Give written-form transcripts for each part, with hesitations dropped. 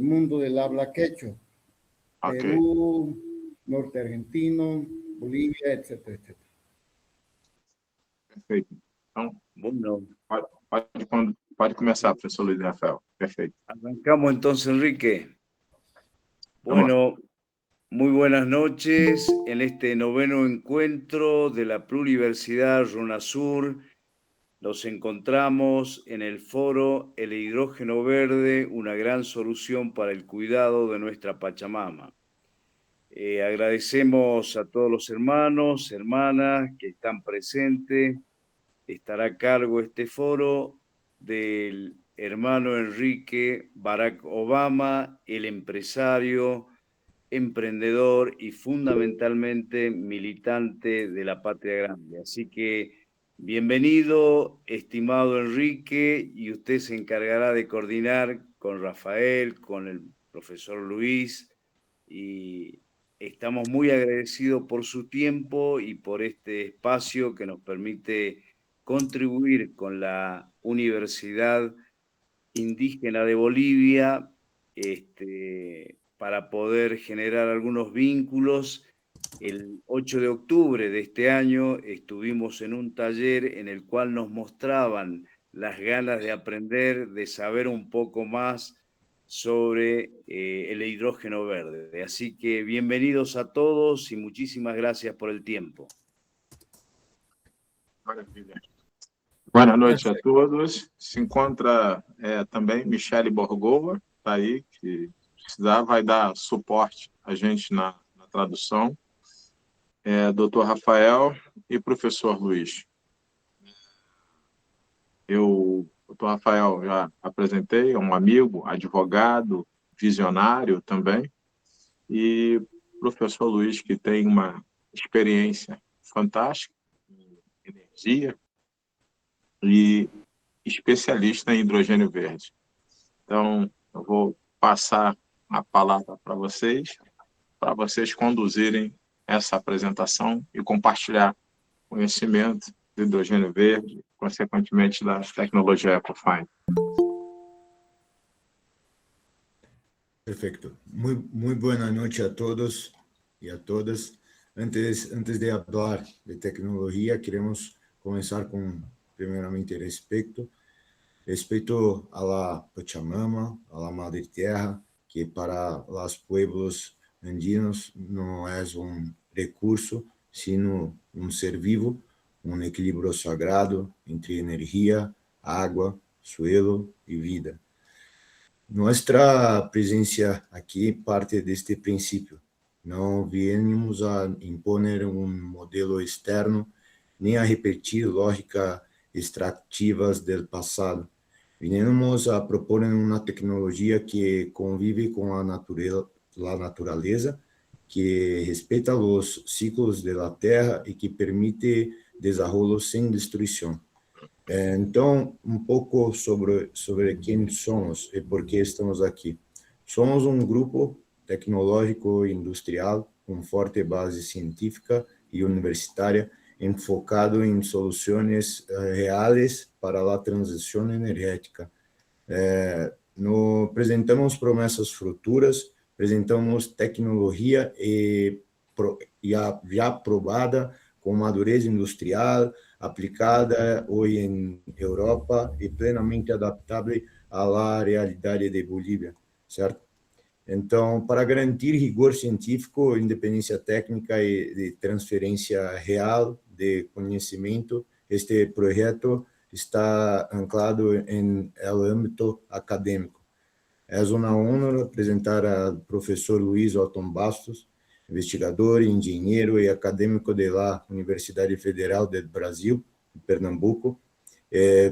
mundo del habla quechua, Perú, norte argentino, Bolívia, etc, etc. Perfeito. Então, pode começar, professor Luiz Rafael. Perfeito. Arrancamos entonces, Enrique. Bueno, muy buenas noches en este noveno encuentro de la Pluriversidad RUNASUR. Nos encontramos en el foro El hidrógeno verde, una gran solución para el cuidado de nuestra Pachamama. Agradecemos a todos los hermanos, hermanas que están presentes. Estará a cargo este foro del hermano Enrique Barack Obama, el empresario, emprendedor y fundamentalmente militante de la Patria Grande. Así que bienvenido, estimado Enrique, y usted se encargará de coordinar con Rafael, con el profesor Luis, y estamos muy agradecidos por su tiempo y por este espacio que nos permite contribuir con la Universidad Indígena de Bolivia para poder generar algunos vínculos. El 8 de octubre de este año estuvimos en un taller en el cual nos mostraban las ganas de aprender, de saber un poco más sobre el hidrógeno verde. Así que bienvenidos a todos y muchísimas gracias por el tiempo. Maravilha. Boa noite a todos. Se encontra também Michele Borgova, está aí, que precisar vai dar suporte a gente na tradução. Dr. Rafael e professor Luiz. Dr. Rafael já apresentei, é um amigo, advogado, visionário também, e professor Luiz, que tem uma experiência fantástica em energia e especialista em hidrogênio verde. Então, eu vou passar a palavra para vocês conduzirem essa apresentação e compartilhar conhecimento do hidrogênio verde, consequentemente da tecnologia Ecofine. Perfecto. Muy buena noche a todos y a todas. Antes de hablar de tecnología, queremos comenzar con, primeramente, respeto a la Pachamama, a la Madre Tierra, que para los pueblos andinos no es un recurso, sino un ser vivo, un equilibrio sagrado entre energía, agua, suelo y vida. Nuestra presencia aquí parte de este principio. No venimos a imponer un modelo externo, ni a repetir lógicas extractivas del pasado. Venimos a proponer una tecnología que convive con la naturaleza, que respeta los ciclos de la Tierra y que permite desarrollo sin destrucción. Então, um pouco sobre quem somos e por que estamos aqui. Somos um grupo tecnológico e industrial com forte base científica e universitária, enfocado em soluções reais para a transição energética. Apresentamos promessas futuras, apresentamos tecnologia já aprovada com madurez industrial, aplicada hoje em Europa e plenamente adaptável à realidade de Bolívia, certo? Então, para garantir rigor científico, independência técnica e de transferência real de conhecimento, este projeto está anclado em âmbito acadêmico. É uma honra apresentar ao professor Luiz Otton Bastos, investigador, engenheiro e acadêmico da Universidade Federal do Brasil, em Pernambuco.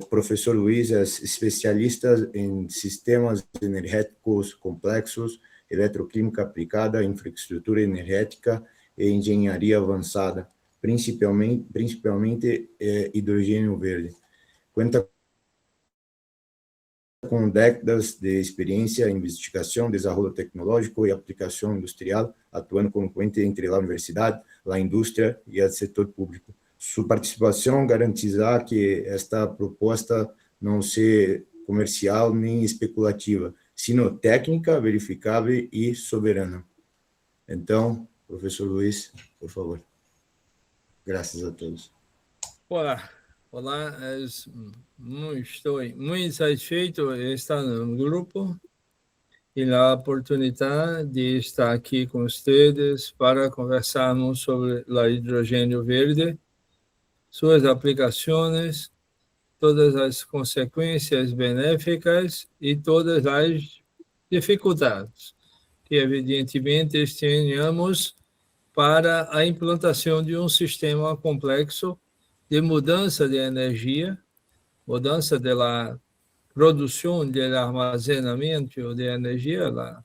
Professor Luiz é especialista em sistemas energéticos complexos, eletroquímica aplicada, infraestrutura energética e engenharia avançada, principalmente hidrogênio verde. Conta com décadas de experiência em investigação, desenvolvimento tecnológico e aplicação industrial, atuando como puente entre a universidade, a indústria e o setor público. Sua participação garantirá que esta proposta não seja comercial nem especulativa, sino técnica, verificável e soberana. Então, professor Luiz, por favor. Graças a todos. Olá, estou muito satisfeito de estar no grupo e na oportunidade de estar aqui com vocês para conversarmos sobre o hidrogênio verde, suas aplicações, todas as consequências benéficas e todas as dificuldades que, evidentemente, tenhamos para a implantação de um sistema complexo de mudança de energia, mudança da produção, de armazenamento de energia lá.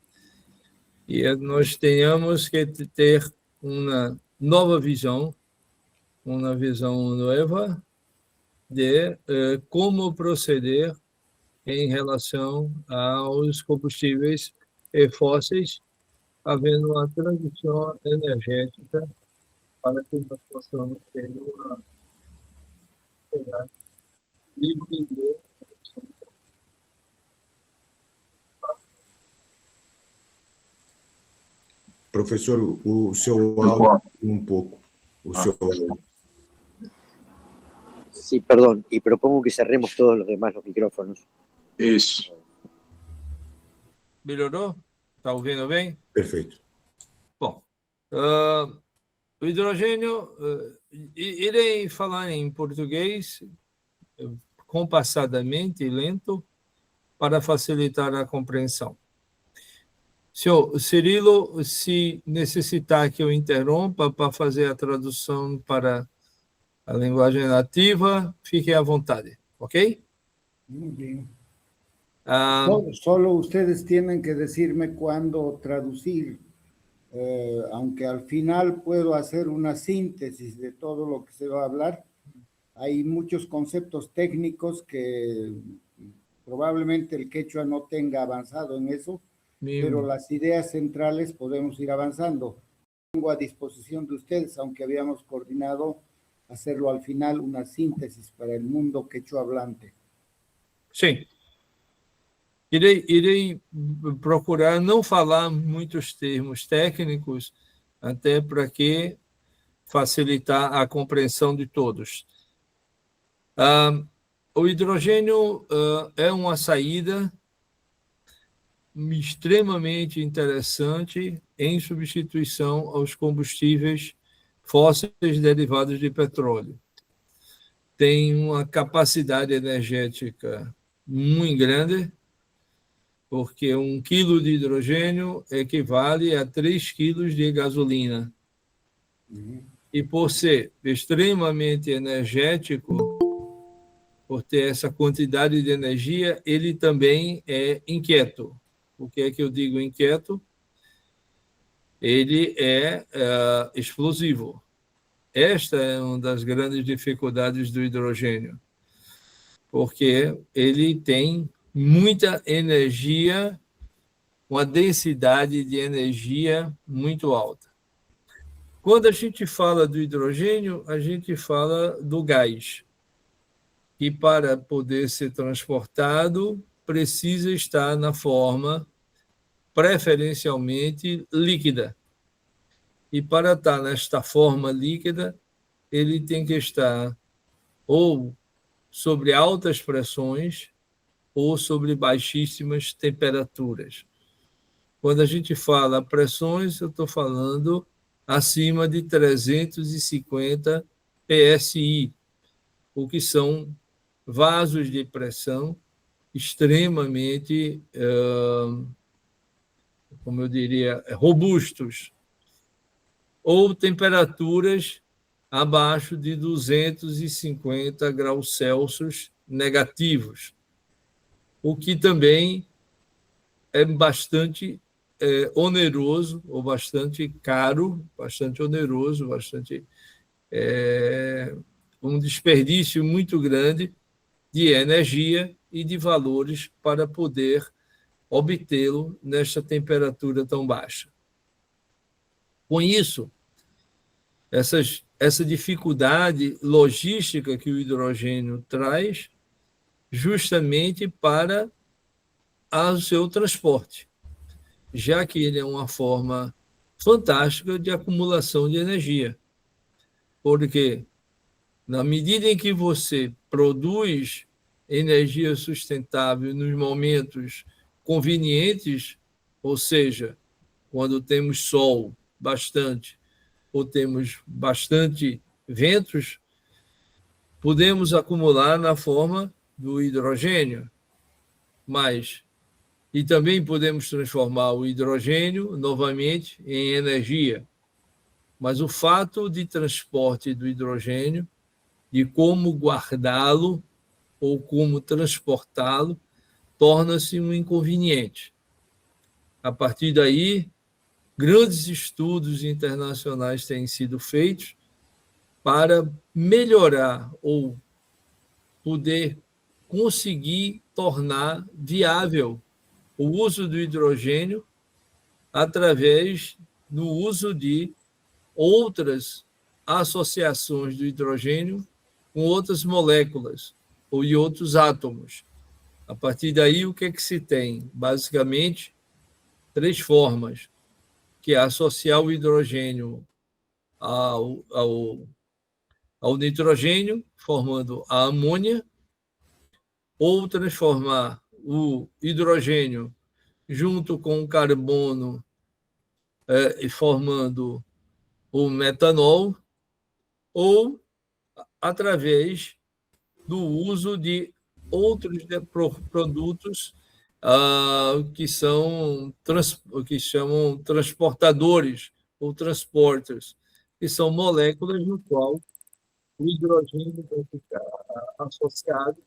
E nós tenhamos que ter uma nova visão, uma visão nova de como proceder em relação aos combustíveis fósseis, havendo uma transição energética para que nós possamos ter uma livre de... Professor, o seu áudio um pouco. O seu áudio. Sí, perdón, y propongo que cerremos todos los demás los micrófonos. Isso. Melhorou? Está ouvindo bem? Perfeito. Bom, o hidrogênio, irei falar em português compassadamente e lento para facilitar a compreensão. Senhor Cirilo, se necessitar que eu interrompa para fazer a tradução para a linguagem nativa, fiquem à vontade, ok? Muy bien. Solo ustedes tienen que decirme cuándo traducir, aunque al final puedo hacer una síntesis de todo lo que se va a hablar. Hay muchos conceptos técnicos que probablemente el quechua no tenga avanzado en eso, pero las ideas centrales podemos ir avanzando. Pongo a disposición de ustedes, aunque habíamos coordinado hacerlo al final, una síntesis para el mundo quechua hablante. Sim. Irei procurar não falar muitos termos técnicos, até para que facilitar a compreensão de todos. O hidrogênio é uma saída extremamente interessante em substituição aos combustíveis fósseis derivados de petróleo. Tem uma capacidade energética muito grande, porque 1 quilo de hidrogênio equivale a 3 quilos de gasolina. E por ser extremamente energético, por ter essa quantidade de energia, ele também é inquieto. O que é que eu digo inquieto? Ele é explosivo. Esta é uma das grandes dificuldades do hidrogênio, porque ele tem muita energia, uma densidade de energia muito alta. Quando a gente fala do hidrogênio, a gente fala do gás, que para poder ser transportado precisa estar na forma preferencialmente líquida. E para estar nesta forma líquida, ele tem que estar ou sobre altas pressões ou sobre baixíssimas temperaturas. Quando a gente fala pressões, eu estou falando acima de 350 PSI, o que são vasos de pressão extremamente, como eu diria, robustos, ou temperaturas abaixo de 250 graus Celsius negativos, o que também é bastante oneroso, ou bastante caro, bastante oneroso, bastante um desperdício muito grande de energia e de valores para poder obtê-lo nesta temperatura tão baixa. Com isso, essa dificuldade logística que o hidrogênio traz, justamente para ao seu transporte, já que ele é uma forma fantástica de acumulação de energia. Porque, na medida em que você produz energia sustentável nos momentos convenientes, ou seja, quando temos sol bastante ou temos bastante ventos, podemos acumular na forma do hidrogênio, e também podemos transformar o hidrogênio novamente em energia. Mas o fato de transporte do hidrogênio, de como guardá-lo ou como transportá-lo, torna-se um inconveniente. A partir daí, grandes estudos internacionais têm sido feitos para melhorar ou poder conseguir tornar viável o uso do hidrogênio através do uso de outras associações do hidrogênio com outras moléculas ou de outros átomos. A partir daí, o que é que se tem? Basicamente, 3 formas, que é associar o hidrogênio ao nitrogênio, formando a amônia, ou transformar o hidrogênio junto com o carbono e formando o metanol, ou através do uso de outros produtos que chamam transportadores ou transporters, que são moléculas no qual o hidrogênio vai ficar associado.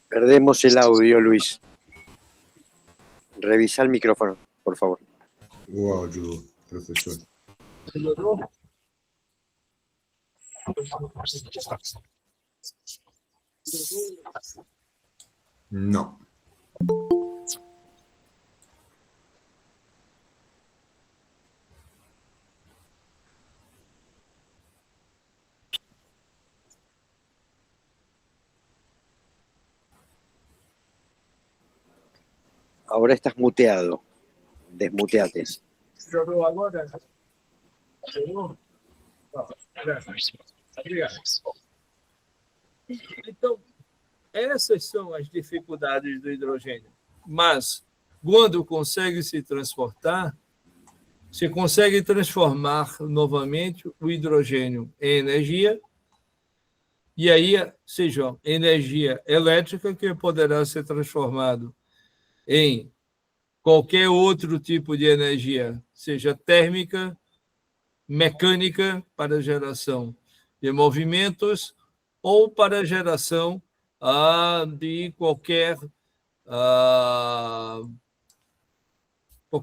Perdemos el audio, Luis. Revisa el micrófono, por favor. O áudio, professor. Melhorou? Não. Ahora estás muteado. Desmuteate. Melhorou agora? Melhorou? Obrigado. Então, essas são as dificuldades do hidrogênio. Mas, quando consegue se transportar, se consegue transformar novamente o hidrogênio em energia, e aí, seja energia elétrica, que poderá ser transformado em qualquer outro tipo de energia, seja térmica, mecânica, para geração de movimentos, ou para geração de qualquer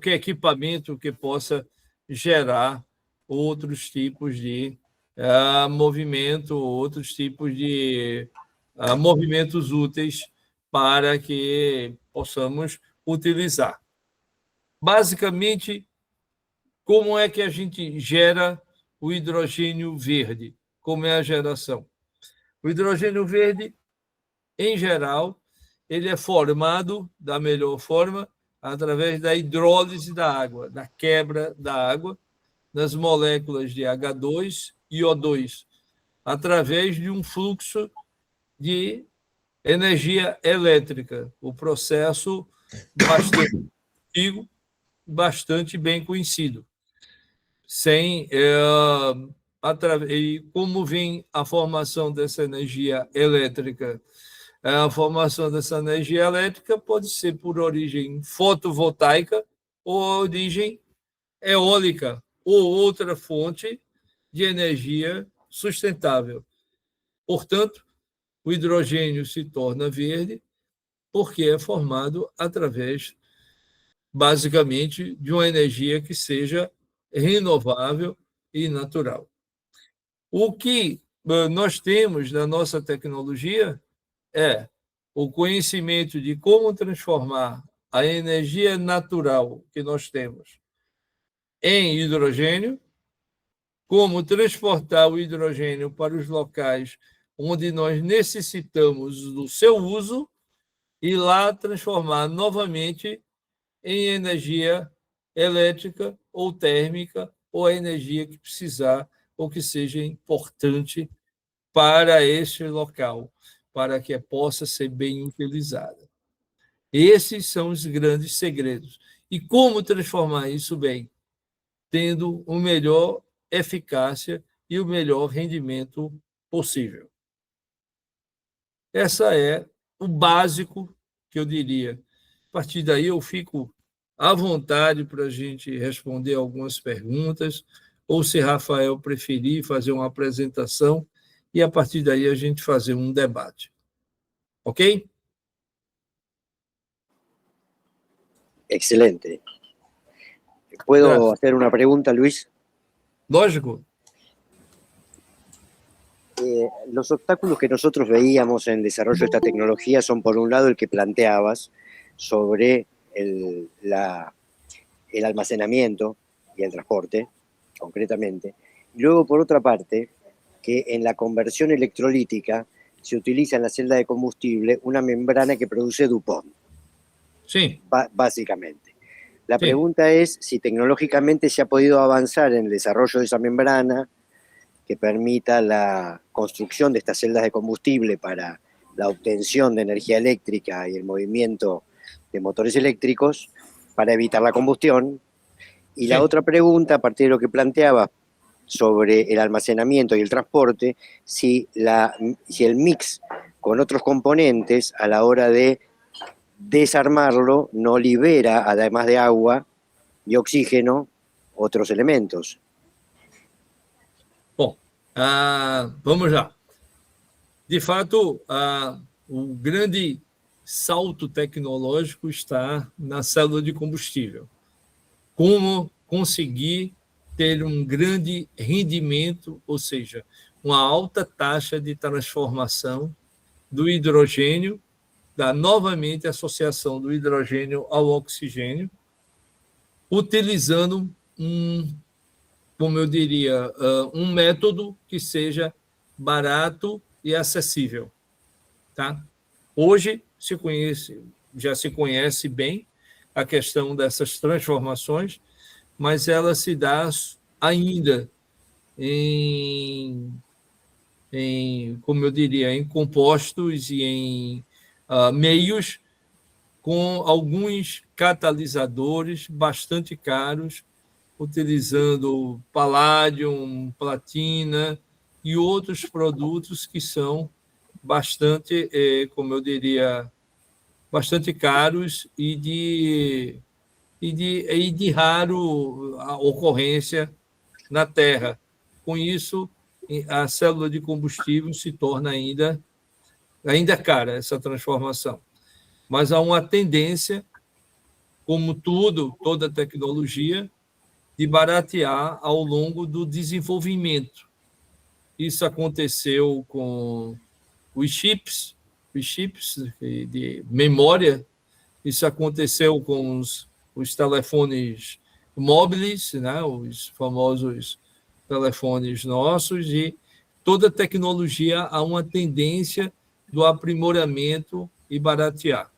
equipamento que possa gerar outros tipos de movimento, outros tipos de movimentos úteis para que possamos utilizar. Basicamente, como é que a gente gera o hidrogênio verde? Como é a geração? O hidrogênio verde, em geral, ele é formado da melhor forma através da hidrólise da água, da quebra da água nas moléculas de H2 e O2, através de um fluxo de energia elétrica, o processo bastante antigo, bastante bem conhecido. E como vem a formação dessa energia elétrica? A formação dessa energia elétrica pode ser por origem fotovoltaica ou origem eólica ou outra fonte de energia sustentável. Portanto, o hidrogênio se torna verde porque é formado através, basicamente, de uma energia que seja renovável e natural. O que nós temos na nossa tecnologia é o conhecimento de como transformar a energia natural que nós temos em hidrogênio, como transportar o hidrogênio para os locais onde nós necessitamos do seu uso e lá transformar novamente em energia elétrica ou térmica ou a energia que precisar ou que seja importante para este local, para que possa ser bem utilizada. Esses são os grandes segredos. E como transformar isso bem? Tendo o melhor eficácia e o melhor rendimento possível. Essa é o básico que eu diria. A partir daí eu fico à vontade para a gente responder algumas perguntas, ou se Rafael preferir fazer uma apresentação, e a partir daí a gente fazer um debate. Ok? Excelente. ¿Puedo Gracias. hacer una pregunta, Luis? Lógico. Los obstáculos que nosotros veíamos en el desarrollo de esta tecnología son, por un lado, el que planteabas sobre el almacenamiento y el transporte, concretamente. Y luego, por otra parte, que en la conversión electrolítica se utiliza en la celda de combustible una membrana que produce DuPont. Sí. Básicamente. La pregunta es si tecnológicamente se ha podido avanzar en el desarrollo de esa membrana que permita la construcción de estas celdas de combustible para la obtención de energía eléctrica y el movimiento de motores eléctricos para evitar la combustión. Y la otra pregunta, a partir de lo que planteaba sobre el almacenamiento y el transporte, si el mix con otros componentes a la hora de desarmarlo no libera, además de agua y oxígeno, otros elementos. Bom, vamos lá. De fato, o grande salto tecnológico está na célula de combustível. Como conseguir ter um grande rendimento, ou seja, uma alta taxa de transformação do hidrogênio, da novamente associação do hidrogênio ao oxigênio, utilizando como eu diria, um método que seja barato e acessível. Tá? Hoje já se conhece bem a questão dessas transformações, mas ela se dá ainda como eu diria, em compostos e em meios com alguns catalisadores bastante caros, utilizando paládio, platina e outros produtos que são bastante, como eu diria, bastante caros e de raro ocorrência na Terra. Com isso, a célula de combustível se torna ainda cara, essa transformação. Mas há uma tendência, como toda tecnologia, de baratear ao longo do desenvolvimento. Isso aconteceu com os chips de memória, isso aconteceu com os telefones móveis, né? Os famosos telefones nossos, e toda tecnologia há uma tendência do aprimoramento e baratear.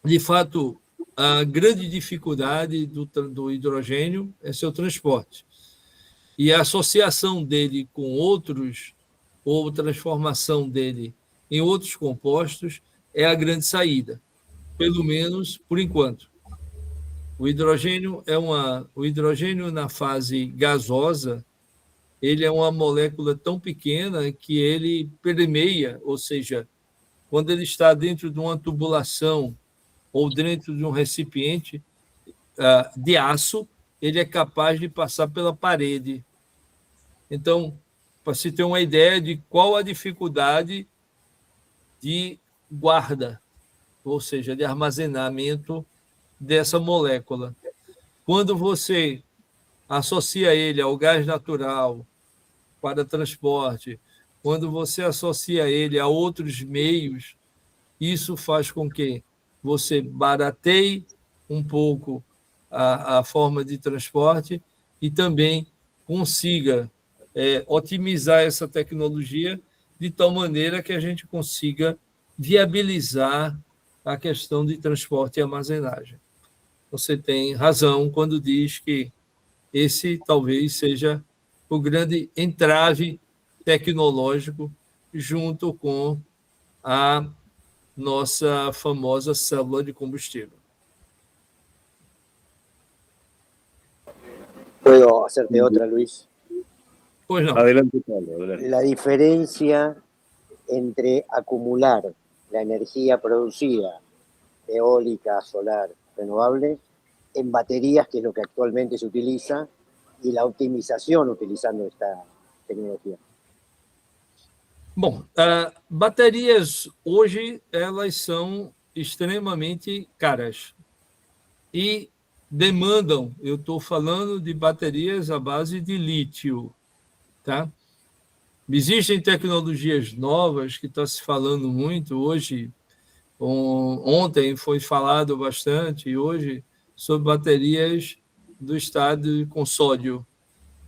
De fato, a grande dificuldade do hidrogênio é seu transporte. E a associação dele com outros, ou transformação dele em outros compostos, é a grande saída, pelo menos por enquanto. O hidrogênio na fase gasosa, ele é uma molécula tão pequena que ele permeia, ou seja, quando ele está dentro de uma tubulação ou dentro de um recipiente de aço, ele é capaz de passar pela parede. Então, para se ter uma ideia de qual a dificuldade de guarda, ou seja, de armazenamento dessa molécula. Quando você associa ele ao gás natural para transporte, quando você associa ele a outros meios, isso faz com que você barateie um pouco a forma de transporte e também consiga otimizar essa tecnologia de tal maneira que a gente consiga viabilizar a questão de transporte e armazenagem. Você tem razão quando diz que esse talvez seja o grande entrave tecnológico junto com a nossa famosa célula de combustível. ¿Puedo hacerte otra, Luis? Pois não. Adelante, Pablo. Adelante. La diferencia entre acumular la energía producida, eólica, solar, renovable, en baterías, que es lo que actualmente se utiliza, y la optimización utilizando esta tecnología. Bom, baterias hoje elas são extremamente caras e demandam, eu estou falando de baterias à base de lítio, tá? Existem tecnologias novas que está se falando muito hoje, ontem foi falado bastante, e hoje, sobre baterias do estado com sódio.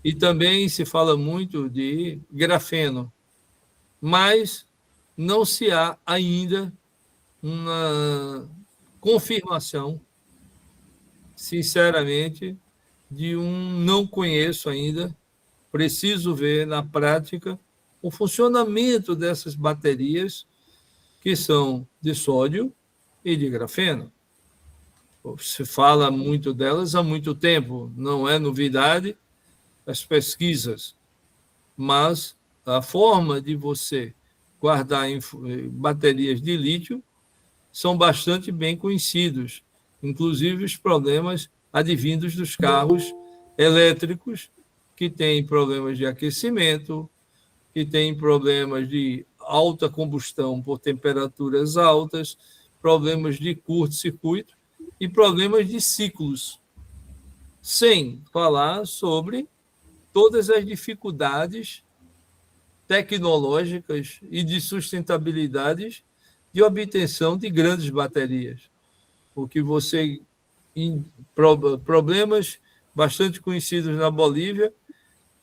E também se fala muito de grafeno, mas não se há ainda uma confirmação, sinceramente, não conheço ainda, preciso ver na prática o funcionamento dessas baterias que são de sódio e de grafeno. Se fala muito delas há muito tempo, não é novidade as pesquisas, mas a forma de você guardar baterias de lítio são bastante bem conhecidos, inclusive os problemas advindos dos carros elétricos, que têm problemas de aquecimento, que têm problemas de alta combustão por temperaturas altas, problemas de curto-circuito e problemas de ciclos, sem falar sobre todas as dificuldades tecnológicas e de sustentabilidade de obtenção de grandes baterias. Porque problemas bastante conhecidos na Bolívia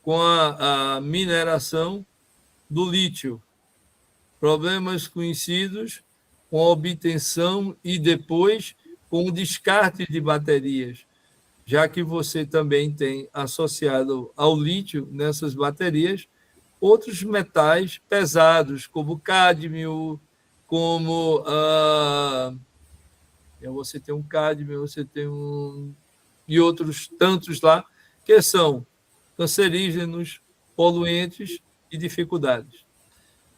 com a mineração do lítio, problemas conhecidos com a obtenção e depois com o descarte de baterias, já que você também tem associado ao lítio nessas baterias outros metais pesados, como cádmio, como você tem um cádmio, você tem e outros tantos lá, que são cancerígenos, poluentes e dificuldades.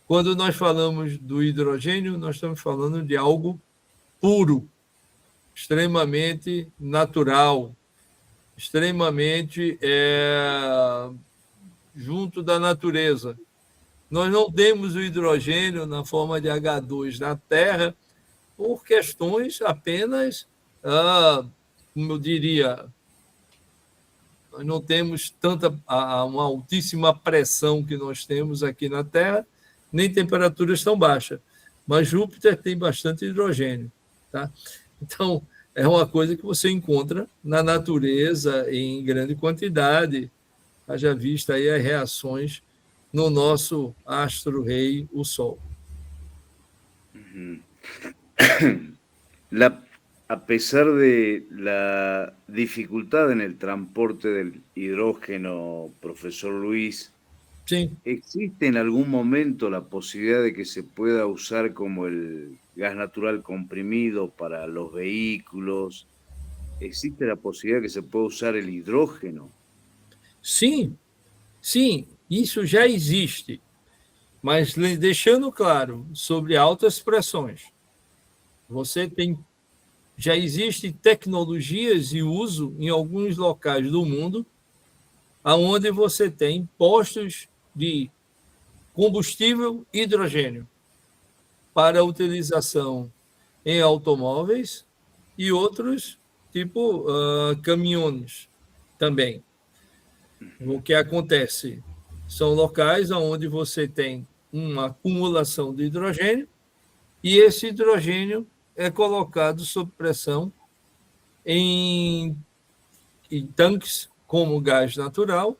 Quando nós falamos do hidrogênio, nós estamos falando de algo puro, extremamente natural, extremamente junto da natureza. Nós não temos o hidrogênio na forma de H2 na Terra por questões apenas, como eu diria, nós não temos uma altíssima pressão que nós temos aqui na Terra, nem temperaturas tão baixas. Mas Júpiter tem bastante hidrogênio, tá? Então, é uma coisa que você encontra na natureza em grande quantidade. Haja vista aí as reações no nosso astro-rei, o Sol. A pesar de la dificultad en el transporte del hidrógeno, profesor Luis, sí, ¿existe en algún momento la posibilidad de que se pueda usar como el gas natural comprimido para los vehículos? ¿Existe la posibilidad de que se pueda usar el hidrógeno? Sim, isso já existe, mas deixando claro, sobre altas pressões, já existem tecnologias e uso em alguns locais do mundo onde você tem postos de combustível hidrogênio para utilização em automóveis e outros, tipo caminhões também. O que acontece? São locais onde você tem uma acumulação de hidrogênio e esse hidrogênio é colocado sob pressão em tanques como gás natural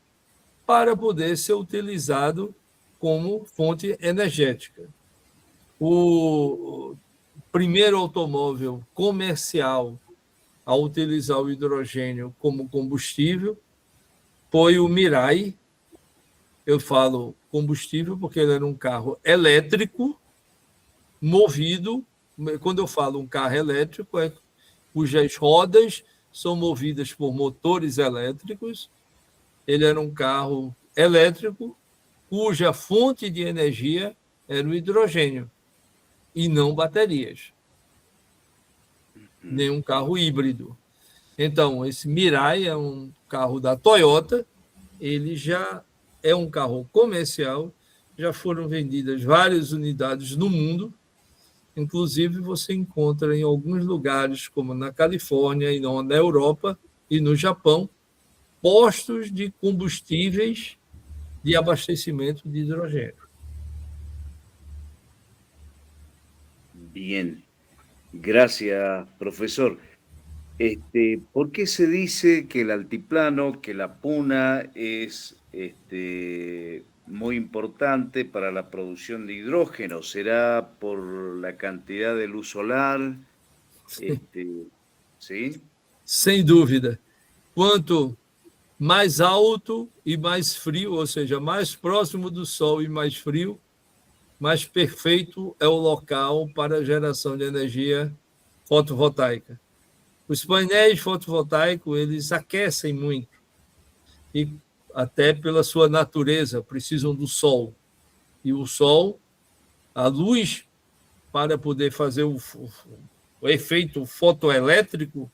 para poder ser utilizado como fonte energética. O primeiro automóvel comercial a utilizar o hidrogênio como combustível foi o Mirai. Eu falo combustível porque ele era um carro elétrico, movido. Quando eu falo um carro elétrico, é cujas rodas são movidas por motores elétricos. Ele era um carro elétrico, cuja fonte de energia era o hidrogênio, e não baterias. Nem um carro híbrido. Então, esse Mirai é um carro da Toyota, ele já é um carro comercial, já foram vendidas várias unidades no mundo, inclusive você encontra em alguns lugares, como na Califórnia e na Europa e no Japão, postos de combustíveis de abastecimento de hidrogênio. Bien, gracias, profesor. ¿Por qué se dice que el altiplano, que la puna es muy importante para la producción de hidrógeno? ¿Será por la cantidad de luz solar? ¿Sí? Sem dúvida. Quanto mais alto e mais frio, ou seja, mais próximo do Sol e mais frio, mais perfeito é o local para a geração de energia fotovoltaica. Os painéis fotovoltaicos, eles aquecem muito e até pela sua natureza precisam do sol. E o sol, a luz, para poder fazer o efeito fotoelétrico,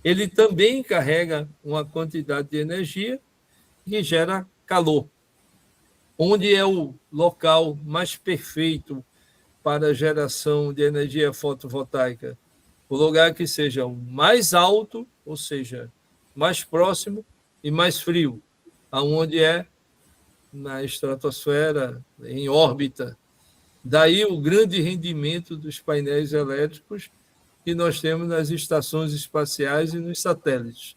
ele também carrega uma quantidade de energia que gera calor. Onde é o local mais perfeito para a geração de energia fotovoltaica? O lugar que seja o mais alto, ou seja, mais próximo e mais frio, aonde é na estratosfera, em órbita. Daí o grande rendimento dos painéis elétricos que nós temos nas estações espaciais e nos satélites.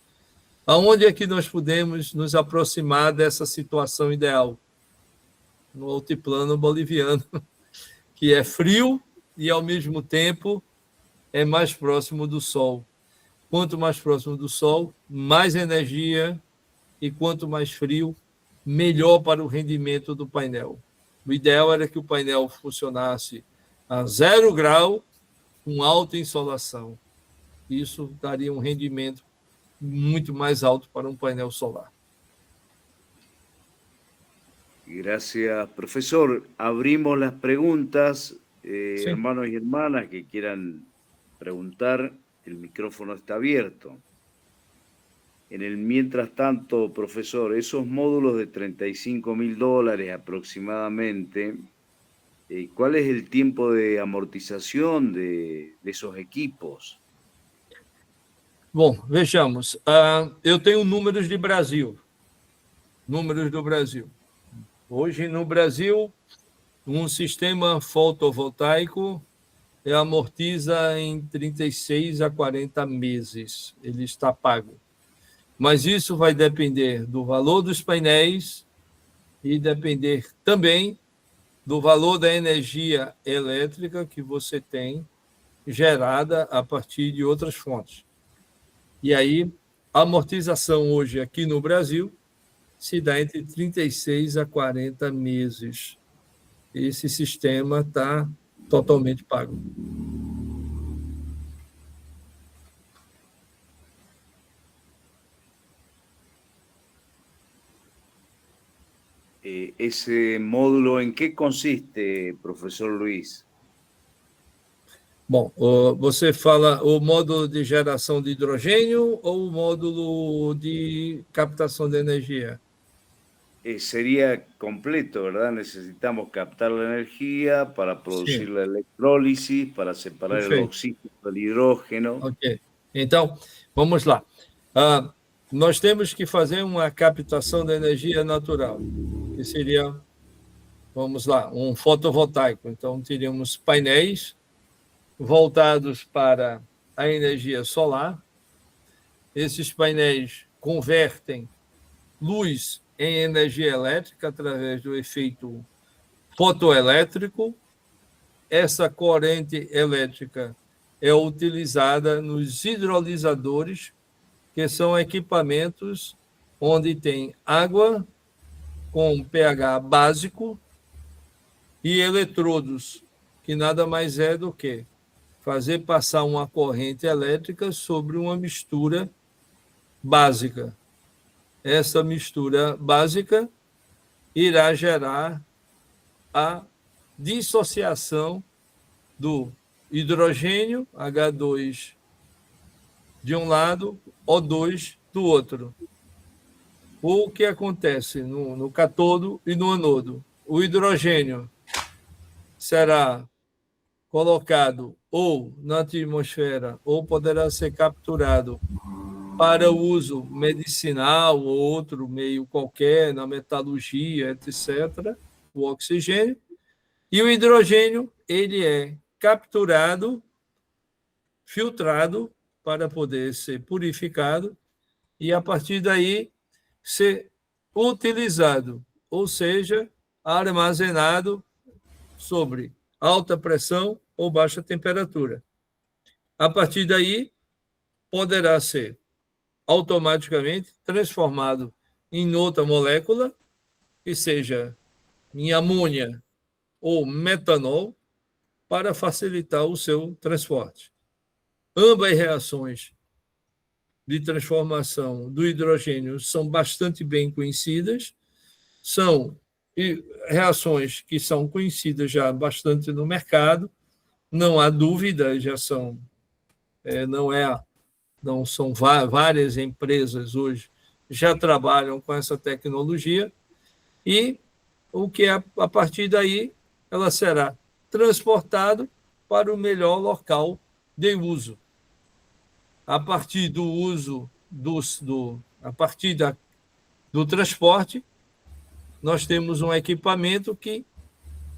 Aonde é que nós podemos nos aproximar dessa situação ideal? No altiplano boliviano, que é frio e, ao mesmo tempo, é mais próximo do Sol. Quanto mais próximo do Sol, mais energia, e quanto mais frio, melhor para o rendimento do painel. O ideal era que o painel funcionasse a 0 grau, com alta insolação. Isso daria um rendimento muito mais alto para um painel solar. Gracias, profesor. Abrimos las preguntas. Sí. Hermanos y hermanas que quieran preguntar, el micrófono está abierto. En el mientras tanto, profesor, esos módulos de $35.000 aproximadamente, ¿cuál es el tiempo de amortización de esos equipos? Bom, vejamos. Eu tenho números de Brasil. Números do Brasil. Hoje, no Brasil, um sistema fotovoltaico amortiza em 36 a 40 meses. Ele está pago. Mas isso vai depender do valor dos painéis e depender também do valor da energia elétrica que você tem gerada a partir de outras fontes. E aí, a amortização hoje aqui no Brasil se dá entre 36 a 40 meses. Esse sistema está totalmente pago. Ese módulo, ¿en qué consiste, profesor Luis? Bom, você fala o módulo de geração de hidrogênio ou o módulo de captação de energia? Sería completo, ¿verdad? Necesitamos captar la energía para producir Sí. la electrólisis, para separar el Perfecto. oxígeno del hidrógeno. Ok. Então, vamos lá. Nós temos que fazer uma captação de energia natural, que seria, vamos lá, um fotovoltaico. Então, teríamos painéis voltados para a energia solar. Esses painéis convertem luz em energia elétrica através do efeito fotoelétrico. Essa corrente elétrica é utilizada nos hidrolisadores, que são equipamentos onde tem água com pH básico e eletrodos, que nada mais é do que fazer passar uma corrente elétrica sobre uma mistura básica. Essa mistura básica irá gerar a dissociação do hidrogênio, H2 de um lado, O2 do outro. O que acontece no cátodo e no anodo? O hidrogênio será colocado ou na atmosfera ou poderá ser capturado para uso medicinal ou outro meio qualquer, na metalurgia, etc., o oxigênio. E o hidrogênio, ele é capturado, filtrado para poder ser purificado e, a partir daí, ser utilizado, ou seja, armazenado sobre alta pressão ou baixa temperatura. A partir daí, poderá ser automaticamente transformado em outra molécula, que seja em amônia ou metanol, para facilitar o seu transporte. Ambas reações de transformação do hidrogênio são bastante bem conhecidas, são reações que são conhecidas já bastante no mercado, não há dúvida, já são, não são várias empresas hoje já trabalham com essa tecnologia, e o que a partir daí ela será transportada para o melhor local de uso. A partir do uso a partir do transporte, nós temos um equipamento que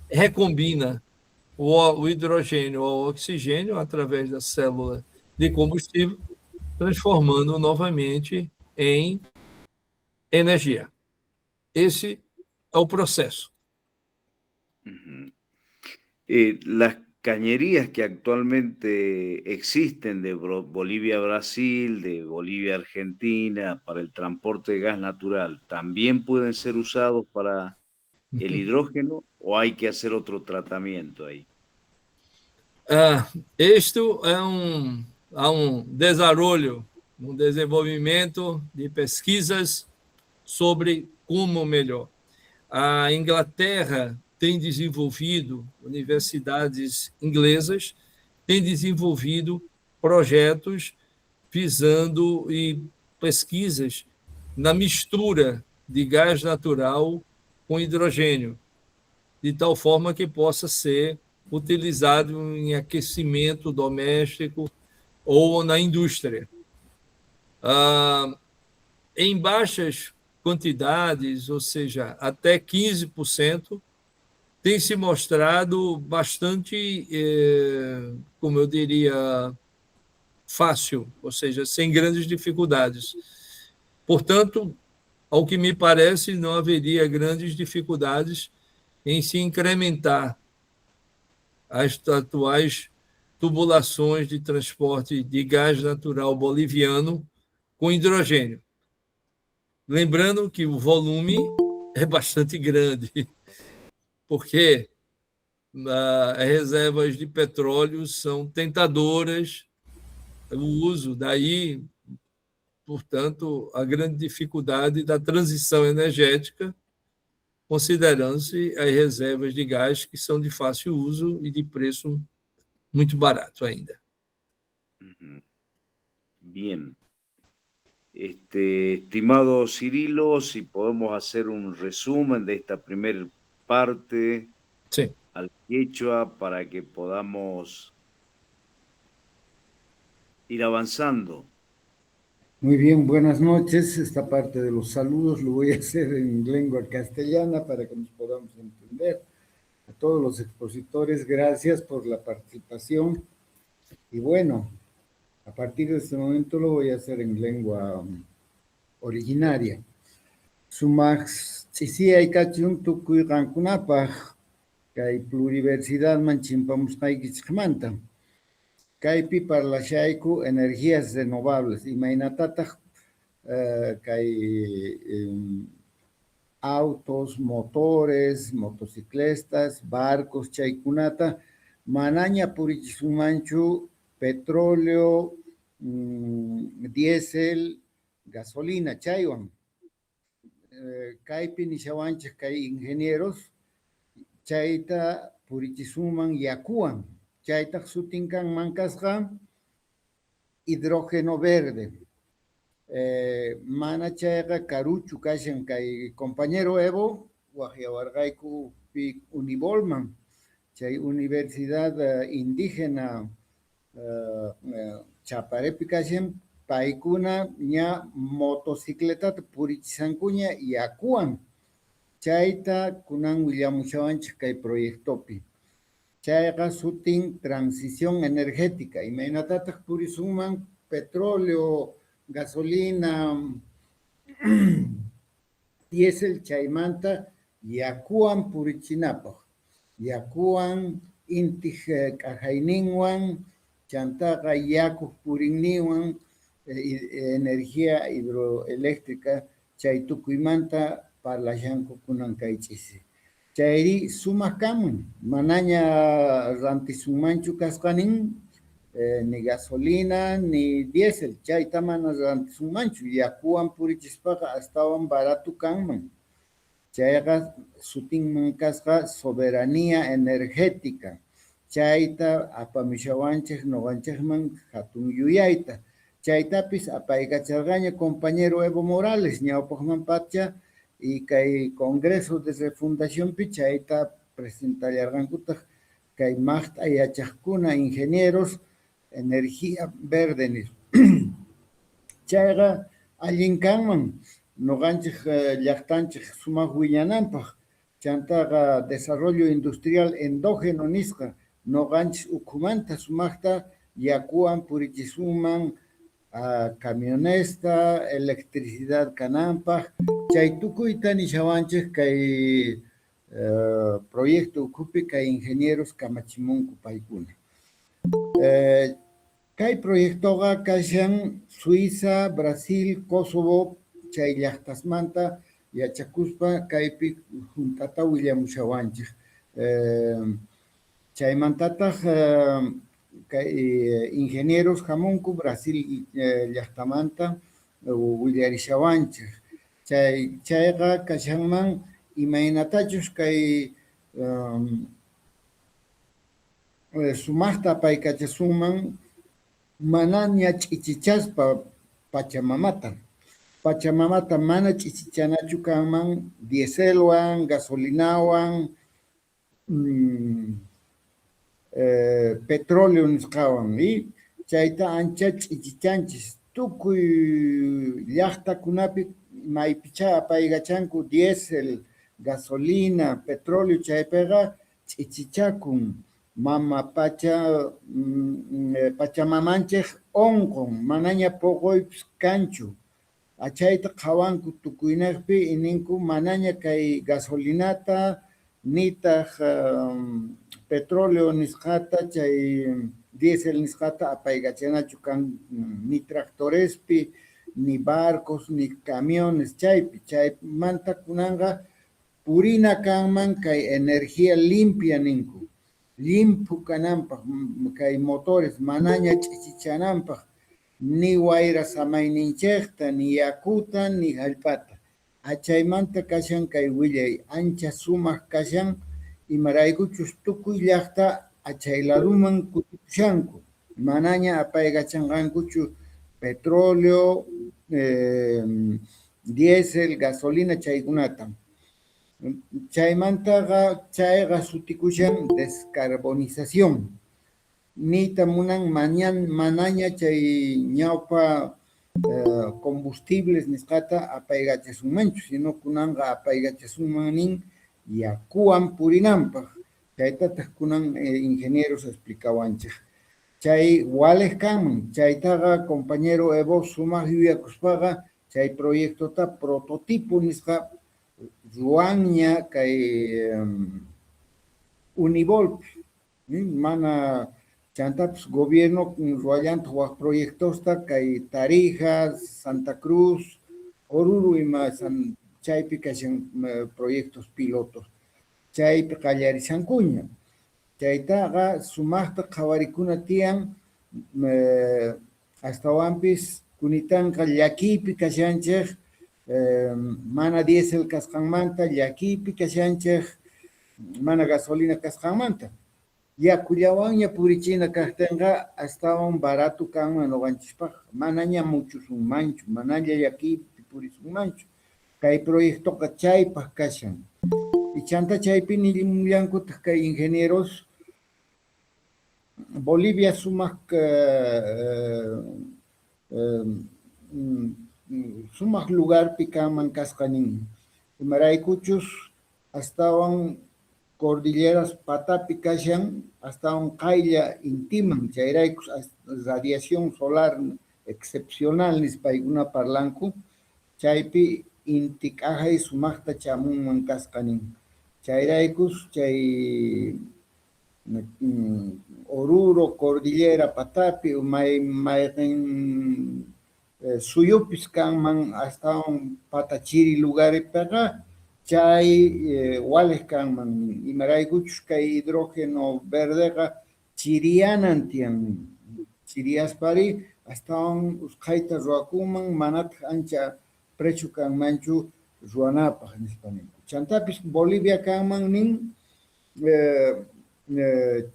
recombina o hidrogênio ao oxigênio através da célula de combustível, transformando novamente em energia. Esse é o processo. Las cañerías que actualmente existen de Bolivia a Brasil, de Bolivia a Argentina, para el transporte de gas natural, ¿también pueden ser usados para el hidrógeno o hay que hacer otro tratamiento ahí? Isto é um desarrollo, um desenvolvimento de pesquisas sobre como melhor. A Inglaterra tem desenvolvido, universidades inglesas têm desenvolvido projetos visando e pesquisas na mistura de gás natural com hidrogênio, de tal forma que possa ser utilizado em aquecimento doméstico ou na indústria. Em baixas quantidades, ou seja, até 15%, tem se mostrado bastante, como eu diria, fácil, ou seja, sem grandes dificuldades. Portanto, ao que me parece, não haveria grandes dificuldades em se incrementar as atuais tubulações de transporte de gás natural boliviano com hidrogênio. Lembrando que o volume é bastante grande, porque as reservas de petróleo são tentadoras, o uso, daí, portanto, a grande dificuldade da transição energética, considerando-se as reservas de gás que são de fácil uso e de preço muito barato ainda. Bien. Estimado Cirilo, si podemos hacer un resumen de esta primera parte Sí. al quechua para que podamos ir avanzando. Muy bien, buenas noches. Esta parte de los saludos lo voy a hacer en lengua castellana para que nos podamos entender. A todos los expositores, gracias por la participación. Y bueno, a partir de este momento lo voy a hacer en lengua originaria. sumaq ch'isiyaycachun tukuy qankunapaq kay pluriversidadman chimpamusqaykichikmanta. Kaypi parlashayku energías renovables, imaginatataq kay autos, motores, motocicletas, barcos, chaykunata manaña purichisunmanchu petróleo, diésel, gasolina, chaywan. Kaypi nishawanchik kay ingenieros, chayta purichisunman yakuwan. Chaytaq sutinkan mankasqa hidrógeno verde. Mana chayqa karuchu kashan kay compañero Evo, waqyawarqayku pi Univolman, chay Universidad Indígena Chaparepi kashan, paykuna ña motocicletata purichisankuña yakuwan. Chayta kunan willamushawanchik kay proyectopi. Chayqa sutin transición energética. Imaginatataq purisunman petróleo, gasolina, diésel chaymanta yakuwan purichinapaq. Yakuwan intij k'ajayninwan, chantaqa yakuq purinniwan, energía hidroeléctrica chay tukuymanta parlashanku kunan kay ch'isi. Chayri sumaq kanman, manaña rantisunmanchu kasqanin, ni gasolina ni diésel, chayta mana rantisunmanchu, yakuwan purichispaqa astawan baratu kanman. Chayqa sutinman kasqa soberanía energética. Chayta apamishawanchik noqanchikman hatun yuyayta. Chaytapis apaykacharqaña compañero Evo Morales ñawpaqman pacha y kay Congreso de Refundaciónpi chayta presentallarqankutaq kay maqta yachaqkuna ingenieros energía verde nir. Chayqa allin kanman noqanchik llaqtanchik sumaq wiñananpaq, chantaqa desarrollo industrial endógeno nisqa, noqanchik ukhumanta sumaqta yakuwan purichisunman camionesta, electricidad kananpaq, chay tukuyta nishawanchik kay proyecto ukhupi kay ingenieros kamachimunku paykuna. Kay proyectoqa kashan Suiza, Brasil, Kosovo, chay llaqtasmanta yachakuspa kaypi juntata willamushawanchik. Chaymantataq ingenieros hamunku Brasil llaqtamanta willarishawanchik. Chayqa kashanman imaynatachus kay sumaqta apaykachasunman manaña ch'ichichaspa Pachamamata. Pachamamata mana ch'ichichanachu kanman dieselwan, gasolinawan, petróleo nisqawan, y chayta ancha ch'ichichanchis. Tukuy llaqtakunapi maypicha apaygachanku diésel, gasolina, petróleo chaypiqa ch'ichichakun. Mama Pachamamanchik onqon, manaña poqoypis kanchu. Achayta qhawanku tukuynaqpi ninku manaña kay gasolinata, nitaq petróleo nisqata, chay diésel nisqata apaygachanachu kan ni tractorespi, ni barcos, ni camiones chaypi. Chaymanta kunanqa purina kanman kay energía limpia ninku. Limpu kananpaq kay motores manaña ch'ichichananpaq ni wayra samayninchikta, ni yakuta, ni hallpata. Achaymanta kashan kay willay ancha sumaq kashan imaraykuchus tukuy llaqta achaylaruman kutikushanku. Manaña apaygachanqankuchu petróleo, diésel, gasolina chaykunata. Chaymantaqa chayqa sutikushan descarbonización. Nita munan manaña chay ñawpa combustibles nisqata apaygachasunmanchu, sino kunanqa apaygachasunmanin yakuwan purinanpaq. Chaytataq kunan ingenieros explicawanchik. Chay wales kanman, chaytaqa compañero Evo sumaq yuyakuspaqa chay proyecto ta prototipo nisqa ruanña kay Univolpi, mana chantapas gobierno ruallanta waq proyectosta kay Tarija, Santa Cruz, Oruro ima chaypi kashan proyectos pilotos, chaypi qallarishankuña. Chaytaqa sumaqta qhawarikuna tiyan astawanpis kunitanqa llakiypi kashanchik, mana diésel kasqanmanta llakiypi kashanchik, mana gasolina kasqanmanta. Yakullawanña purichina kaqtinqa astawan barato kanman noqanchikpaq, manaña muchusunmanchu, manaña llakiypi purisunmanchu. Kay proyectoqa chaypaq kashan. Y chanta chaypi nillankutaq kay ingenieros Bolivia sumaq sumaq lugarpi kanman kasqanin. Imaraykuchus astawan cordilleras patapi kashan, astawan qaylla intiman, chayraykus radiación solar excepcional nispaykuna parlanku, chaypi inti k'ahay sumaqta chamunman kasqanin. Chayraykus chay Oruro, Cordillera, Patapi, mayqin suyupis kanman astawan patachiri lugarpiqa, chay wales kanman. Imaraykuchus kay hidrógeno verdeqa chiriyanan tiyan. Chiriyaspari astawan usqayta ruwakunman, manataq ancha precio kanmanchu ruwanapaq nispanin. Chantapis Bolivia kanman nin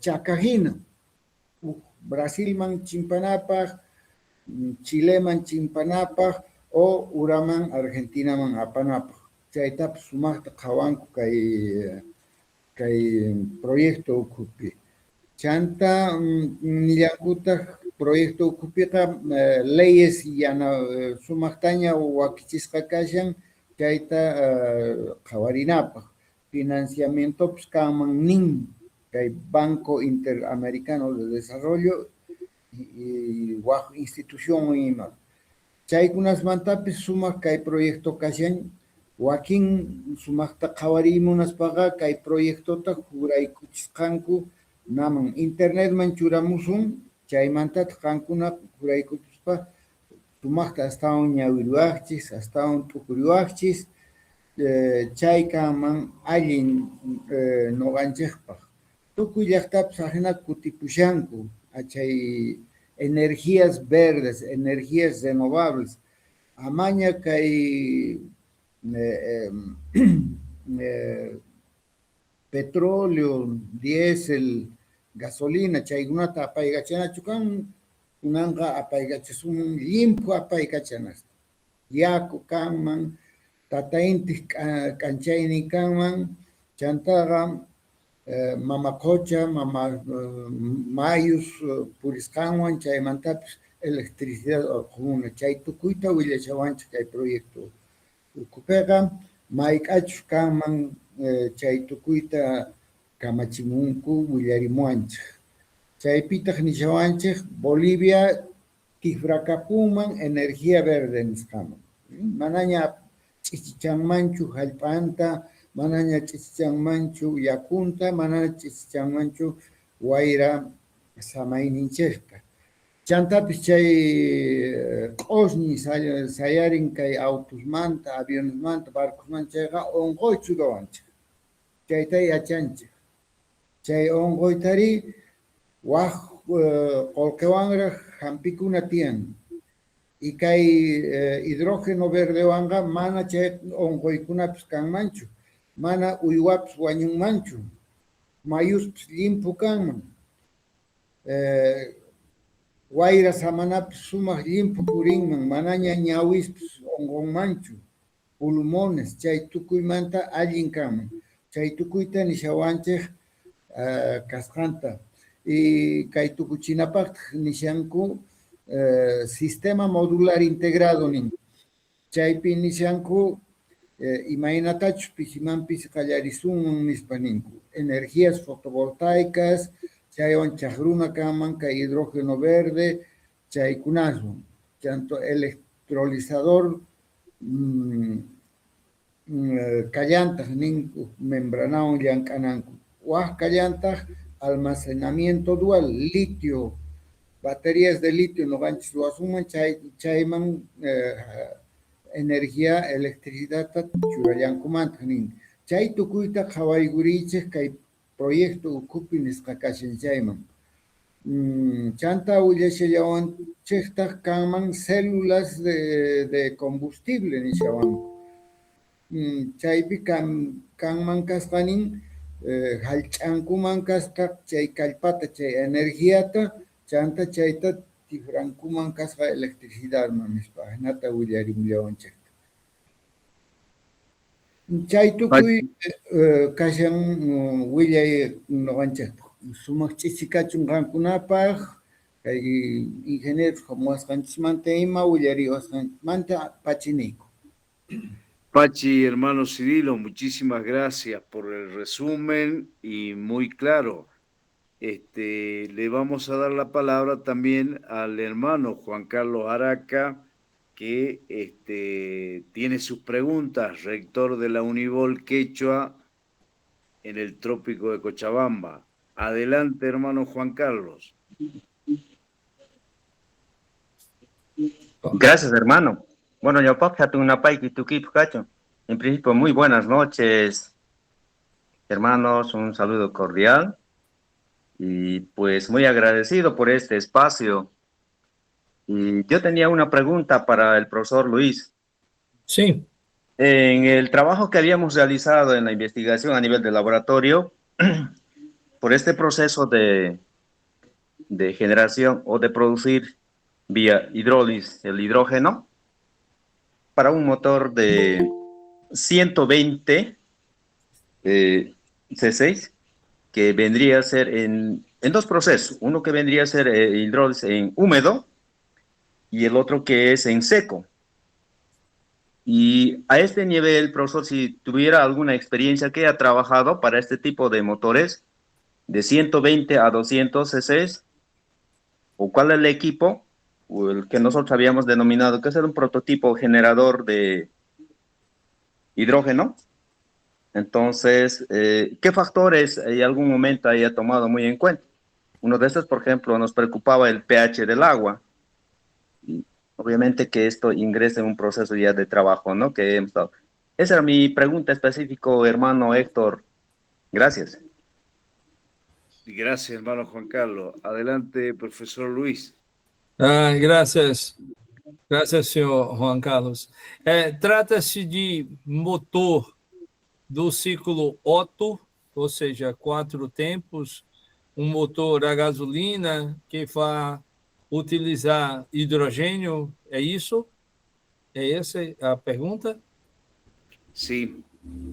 Chacajina, Brasilman chimpanapaq, Chileman chimpanapaq o Uraman Argentinaman apanapaq. Chaytapas sumaqta qhawanku kay proyecto ukupi. Chanta nillankutaq proyecto ukupiqa leyes sumaqtaña wakichisqa kashan chayta qhawarinapaq. Financiamientopas kanman nin kay Banco Interamericano de Desarrollo y waq institución ima. Chaykunasmantapis sumaq kay proyecto kashan, wakin sumaqta qhawarimunaspaqa kay proyectota juraykuchisqanku naman internetman churamusun, chaymantataq qankuna juraykuchispa sumaqta astawan ñawiriwaqchis, astawan t'ukuriwaqchis, chay kanman allin noqanchikpaq. Tukuy llaqtapas haqna kutipushanku chay energías verdes, energías renovables. Amaña kay petróleo, diésel, gasolina, chaykunata apaygachanachu kan, kunanqa apaygachisun limpu apaygachanas. Yaku kanman, tata inti k'anchayni kanman, chantaqa mama qocha, mama mayus purisqanwan chaymantapis electricidad uqhuna. Chay tukuyta willachawanchik kay proyecto ukupiqa, mayk'achus kanman chay tukuyta kamachimunku willarimuwanchik. Chaypitaq nishawanchik Bolivia tifrakapunman energía verde nisqaman. Manaña ch'ichichanmanchu hallp'anta, manaña ch'ichichanmanchu yakunta, manaña ch'ichichanmanchu wayra samayninchikta. Chantapis chay q'osñi sayarin kay autosmanta, avionesmanta, barcosmanta chayqa onqoychu ruwanchik. Chayta yachanchik. Chay onqoytari waq qolqewanraq hampikuna tiyan. Y kay hidrógeno verdewanqa mana chay onqoykunapis kanmanchu, mana uywapis wañunmanchu, mayuspis limpu kanman, wayra samanapis sumaq limpu purinman, manaña ñawispis onqonmanchu, pulmones, chay tukuymanta allin kanman. Chay tukuyta nishawanchik kasqanta. Y kay tukuchinapaq nishanku sistema modular integrado nin. Chaypi nishanku imaynatachus pisimanpis qallarisunman nispa ninku. Energías fotovoltaicas, chaywan chaqruna kanman kay hidrógeno verde, chaykunaswan. Tanto electrolizador callantaj ninku membranawan llank'ananku. Waj callantaj almacenamiento dual, litio, baterías de litio noqanchis ruwasuman chayman energía, electricidad churallankumanta nin. Chay tukuyta qhawaykurichik kay proyecto ukhupi nisqa kashan chayman. Chanta willashllawanchikta kanman células de combustible nishawan. Chaypi kanman kasqanin hallch'ankuman kasqa chay kallpata, chay energiata, chanta chayta tifrankuman kasqa electricidad nispa hinata willarimullawanchikta. Chay tukuy kashan willay noqanchikta. Sumaq ch'isikachunqankunapaq, kay ingenieros hamuwasqanchismanta ima willariwasqanchimanta pachiniyku. Pachi, hermano Cirilo, muchísimas gracias por el resumen y muy claro. Le vamos a dar la palabra también al hermano Juan Carlos Araca, que tiene sus preguntas, rector de la Univol Quechua en el trópico de Cochabamba. Adelante, hermano Juan Carlos. Gracias, hermano. Bueno, yo en principio, muy buenas noches, hermanos, un saludo cordial y pues muy agradecido por este espacio. Y yo tenía una pregunta para el profesor Luis. Sí. En el trabajo que habíamos realizado en la investigación a nivel de laboratorio, por este proceso de generación o de producir vía hidrólisis el hidrógeno para un motor de 120 C6, que vendría a ser en dos procesos, uno que vendría a ser hidrólisis en húmedo y el otro que es en seco. Y a este nivel, profesor, si tuviera alguna experiencia que haya trabajado para este tipo de motores de 120 a 200 cc, o cuál es el equipo, o el que nosotros habíamos denominado que es un prototipo generador de hidrógeno. Entonces, ¿qué factores en algún momento haya tomado muy en cuenta? Uno de estos, por ejemplo, nos preocupaba el pH del agua. Y obviamente que esto ingresa en un proceso ya de trabajo, ¿no? Que hemos dado. Esa era mi pregunta específica, hermano Héctor. Gracias. Gracias, hermano Juan Carlos. Adelante, profesor Luis. Gracias. Gracias, senhor Juan Carlos. Trata-se de motor do ciclo Otto, ou seja, 4 tempos, motor a gasolina que vai utilizar hidrogênio, é isso? É essa a pergunta? Sí,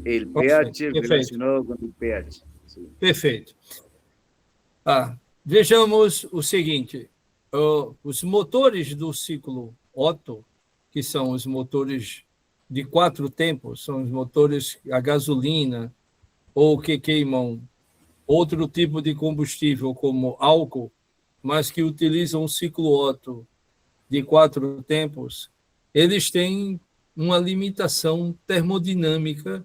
el pH relacionado con el pH. Sí. Perfeito. Vejamos o seguinte, os motores do ciclo Otto, que são os motores de 4 tempos, são os motores a gasolina ou que queimam outro tipo de combustível como álcool, mas que utilizam o ciclo Otto de 4 tempos, eles têm uma limitação termodinâmica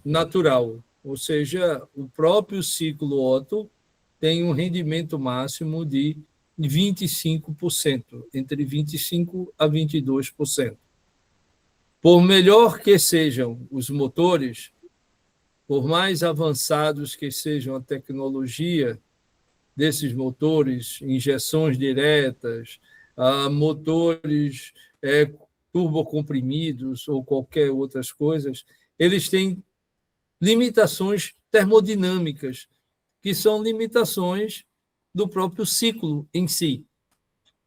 natural, ou seja, o próprio ciclo Otto tem um rendimento máximo de 25%, entre 25% a 22%. Por melhor que sejam os motores, por mais avançados que sejam a tecnologia desses motores, injeções diretas, motores turbocomprimidos ou qualquer outras coisas, eles têm limitações termodinâmicas, que são limitações do próprio ciclo em si.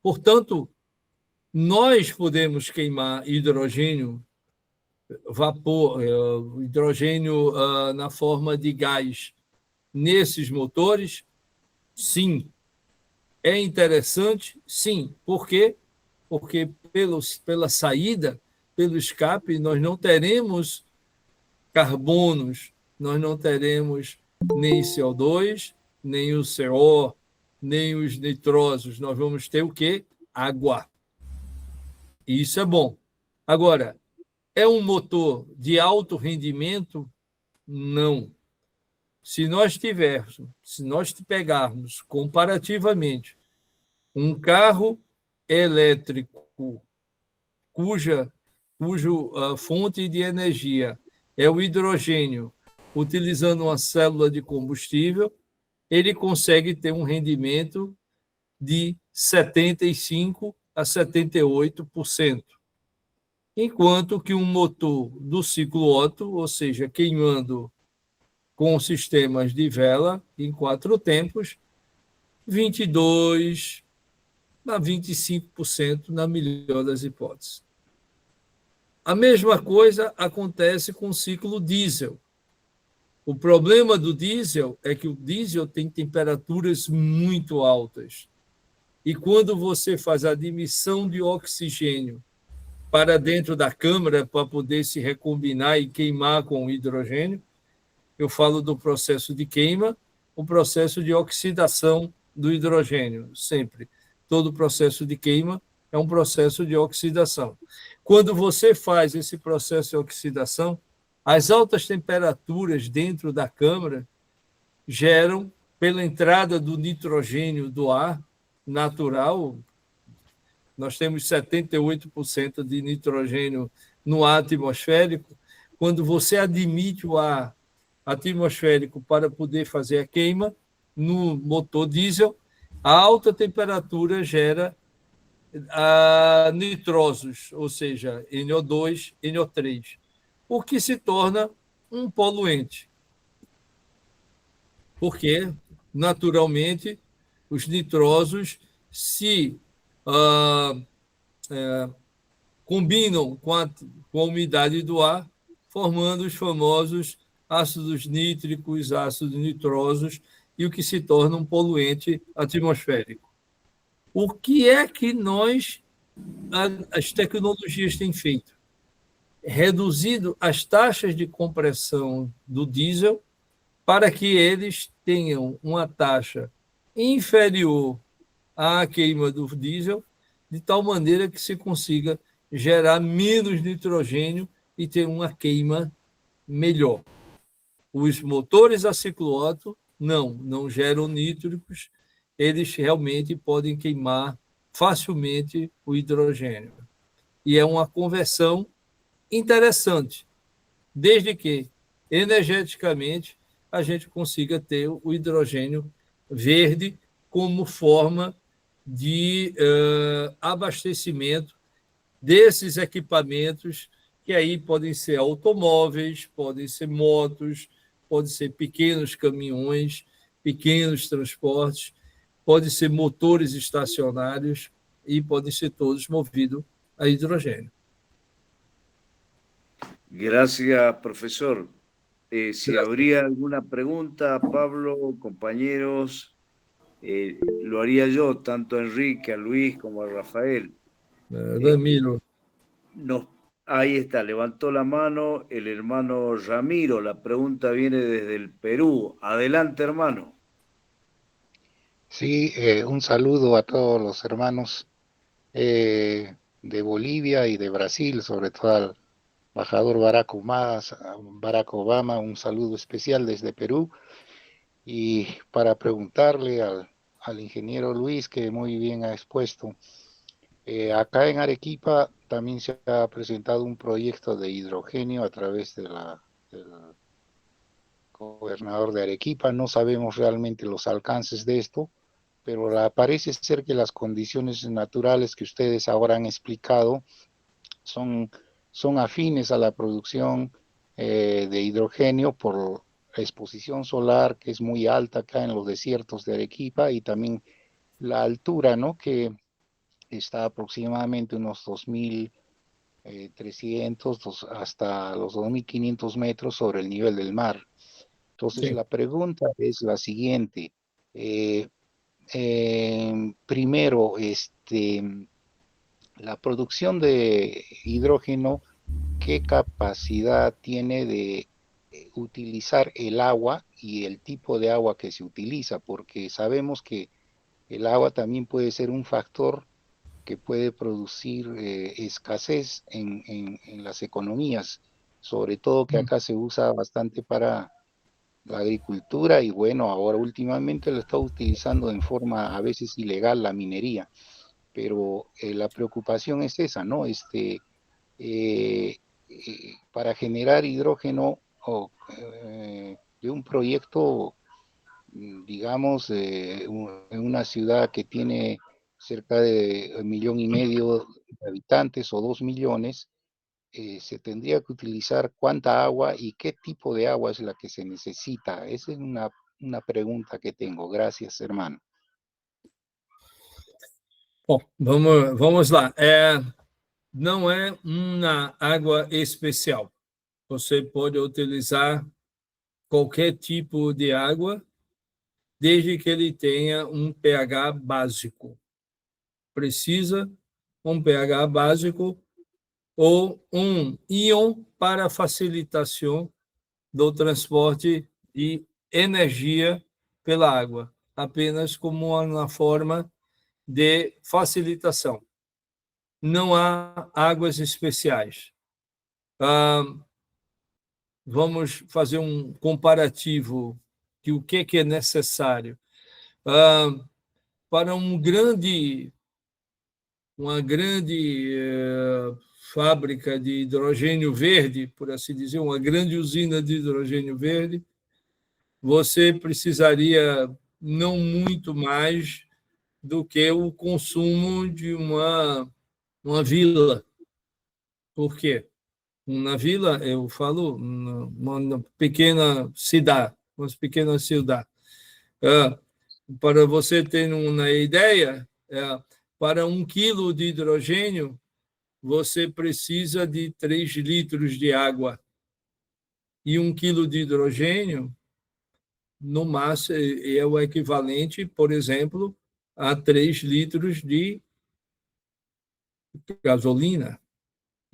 Portanto, nós podemos queimar hidrogênio, vapor, hidrogênio na forma de gás nesses motores? Sim. É interessante? Sim. Por quê? Porque pela saída, pelo escape, nós não teremos carbonos, nós não teremos nem CO2, nem o CO, nem os nitrosos. Nós vamos ter o quê? Água. Isso é bom. Agora, É um motor de alto rendimento? Não. Se nós pegarmos comparativamente um carro elétrico cujo fonte de energia é o hidrogênio, utilizando uma célula de combustível, ele consegue ter um rendimento de 75% a 78%. Enquanto que um motor do ciclo Otto, ou seja, queimando com sistemas de vela em 4 tempos, 22% a 25% na melhor das hipóteses. A mesma coisa acontece com o ciclo diesel. O problema do diesel é que o diesel tem temperaturas muito altas. E quando você faz a admissão de oxigênio para dentro da câmara para poder se recombinar e queimar com o hidrogênio, eu falo do processo de queima, o processo de oxidação do hidrogênio, sempre. Todo processo de queima é um processo de oxidação. Quando você faz esse processo de oxidação, as altas temperaturas dentro da câmara geram, pela entrada do nitrogênio do ar natural, nós temos 78% de nitrogênio no ar atmosférico. Quando você admite o ar atmosférico para poder fazer a queima, no motor diesel, a alta temperatura gera nitrósos, ou seja, NO2, NO3, o que se torna um poluente. Porque, naturalmente, os nitrosos se combinam com a umidade do ar, formando os famosos ácidos nítricos, ácidos nitrosos, e o que se torna um poluente atmosférico. O que é que as tecnologias têm feito? Reduzido as taxas de compressão do diesel para que eles tenham uma taxa inferior à queima do diesel, de tal maneira que se consiga gerar menos nitrogênio e ter uma queima melhor. Os motores a ciclo Otto não geram nítricos, eles realmente podem queimar facilmente o hidrogênio. E é uma conversão interessante, desde que, energeticamente, a gente consiga ter o hidrogênio verde como forma de abastecimento desses equipamentos, que aí podem ser automóveis, podem ser motos, podem ser pequenos caminhões, pequenos transportes, podem ser motores estacionários e podem ser todos movidos a hidrogênio. Gracias, profesor. Si habría alguna pregunta, Pablo, compañeros, lo haría yo, tanto a Enrique, a Luis como a Rafael. Ramiro. Ahí está, levantó la mano el hermano Ramiro. La pregunta viene desde el Perú. Adelante, hermano. Sí, un saludo a todos los hermanos de Bolivia y de Brasil, sobre todo al embajador Barack Obama, un saludo especial desde Perú. Y para preguntarle al ingeniero Luis, que muy bien ha expuesto, acá en Arequipa también se ha presentado un proyecto de hidrogenio a través del gobernador de Arequipa. No sabemos realmente los alcances de esto, pero parece ser que las condiciones naturales que ustedes ahora han explicado son afines a la producción de hidrogenio por la exposición solar, que es muy alta acá en los desiertos de Arequipa, y también la altura, ¿no?, que está aproximadamente unos 2.300 hasta los 2.500 metros sobre el nivel del mar. Entonces, sí, la pregunta es la siguiente. Primero, la producción de hidrógeno, ¿qué capacidad tiene de utilizar el agua y el tipo de agua que se utiliza? Porque sabemos que el agua también puede ser un factor que puede producir escasez en las economías, sobre todo que acá se usa bastante para la agricultura y bueno, ahora últimamente lo está utilizando en forma a veces ilegal la minería, pero la preocupación es esa, ¿no? Para generar hidrógeno de un proyecto, digamos, en una ciudad que tiene cerca de 1,5 millones de habitantes o 2 millones, se tendría que utilizar cuánta agua y qué tipo de agua es la que se necesita. Esa es una pregunta que tengo. Gracias, hermano. Bom, vamos lá. Não é uma água especial. Você pode utilizar qualquer tipo de água, desde que ele tenha um pH básico. Precisa um pH básico ou um íon para facilitação do transporte de energia pela água, apenas como uma forma de facilitação. Não há águas especiais. Vamos fazer um comparativo de o que é necessário. Para uma grande fábrica de hidrogênio verde, por assim dizer, uma grande usina de hidrogênio verde, você precisaria não muito mais do que o consumo de uma vila. Por quê? Na vila, eu falo, uma pequena cidade. Para você ter uma ideia, para 1 quilo de hidrogênio, você precisa de 3 litros de água. E 1 quilo de hidrogênio, no máximo, é o equivalente, por exemplo, a 3 litros de gasolina.